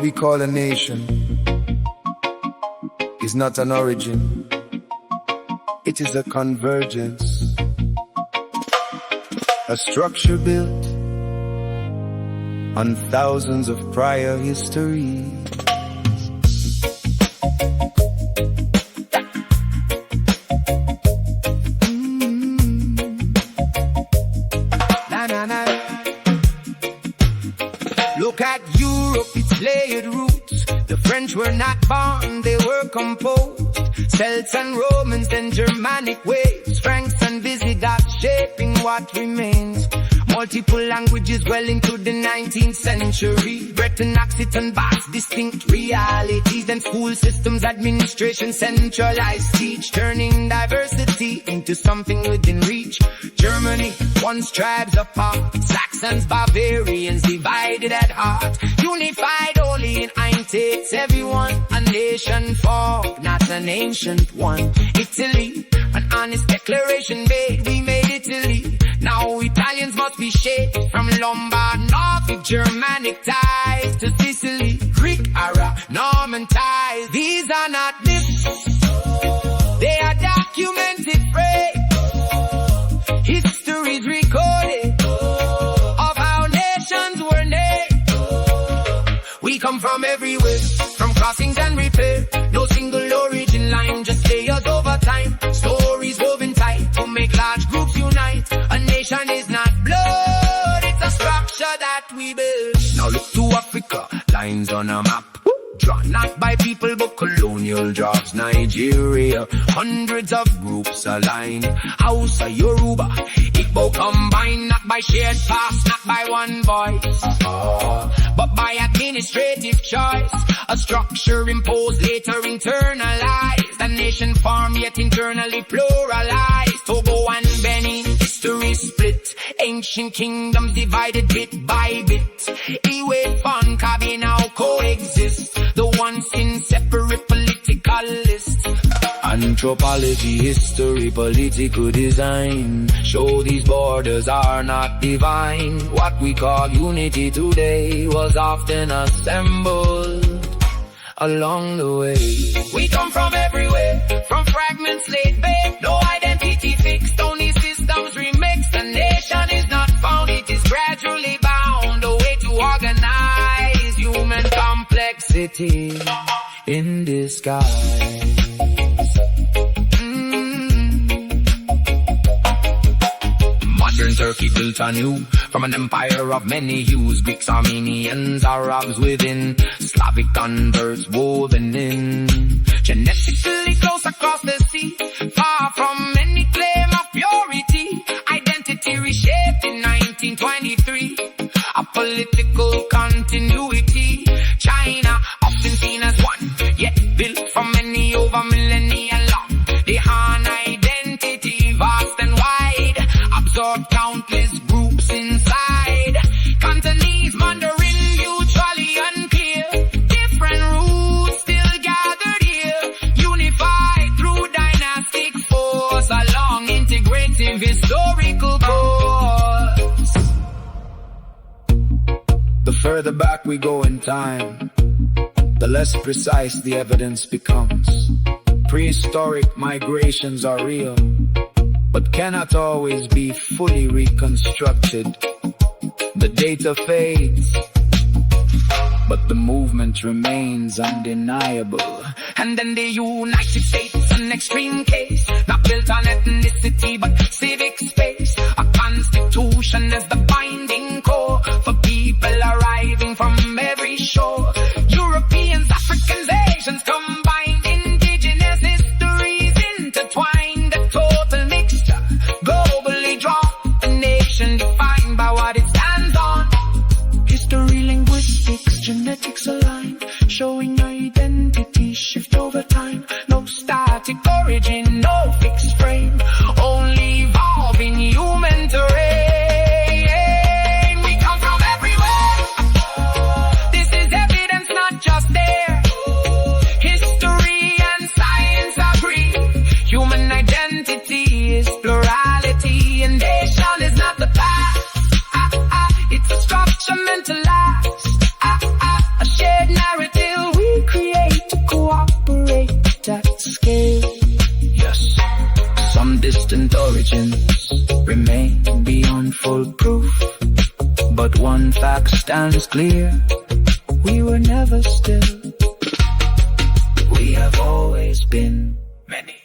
we call a nation is not an origin, it is a convergence, a structure built on thousands of prior history. Look at Europe, its layered roots. The French were not born, they were composed. Celts and Romans, then Germanic waves. Franks and Visigoths shaping what remains. Multiple languages well into the 19th century. Breton, Occitan, Basque, distinct realities. And school systems, administration, centralized teach. Turning diversity into something within reach. Germany, once tribes apart. Saxons, Bavarians, divided at heart. Unified only in Eintakes, everyone. A nation formed, not an ancient one. Italy, an honest declaration made. We made Italy. Now Italians must be shaped from Lombard, North, Germanic ties to Sicily, Greek, Arab, Norman ties. These are not myths, they are documented phrases. History's recorded of how nations were named. We come from everywhere, from crossings and repair. No single origin line, just layers over time. Stories woven tight to make large groups unite. A nation is not blood, it's a structure that we build. Now look to Africa, lines on a map. Drawn not by people but colonial jobs. Nigeria, hundreds of groups align. Hausa, Yoruba, Igbo combined. Not by shared past, not by one voice, but by administrative choice. A structure imposed, later internalized. A nation formed yet internally pluralized. Togo and Benin, history split. Ancient kingdoms divided bit by bit. Iwe, Fon, Kabi now coexist. The once inseparable political list. Anthropology, history, political design show these borders are not divine. What we call unity today was often assembled along the way. We come from everywhere, from fragments laid bare. No identity fixed, only systems remixed. The nation is not found, it is gradually bound. A way to organize human complexity in disguise. Modern Turkey built anew from an empire of many hues. Greeks, Armenians, Arabs within. Slavic converts woven in. Genetically close across the sea. Far from any claim of purity. Identity reshaped in 1923. A political continuity. China, often seen as one, yet built from many over millennia long. The Han identity, vast and wide, absorbed countless groups inside. Cantonese, Mandarin, mutually unclear. Different roots still gathered here. Unified through dynastic force along integrative historical course. The further back we go in time, the less precise the evidence becomes. Prehistoric migrations are real, but cannot always be fully reconstructed. The data fades, but the movement remains undeniable. And then the United States, an extreme case, not built on ethnicity but civic space. A constitution as the binding core for people arriving from every shore. Europeans, Africans, Asians combined, indigenous histories intertwined. A total mixture, globally drawn, a nation defined by what it stands on. History, linguistics, genetics align, showing identity shift over time. No static origin, no fixed frame, only evolving human terrain. full proof, but one fact stands clear: we were never still. We have always been many.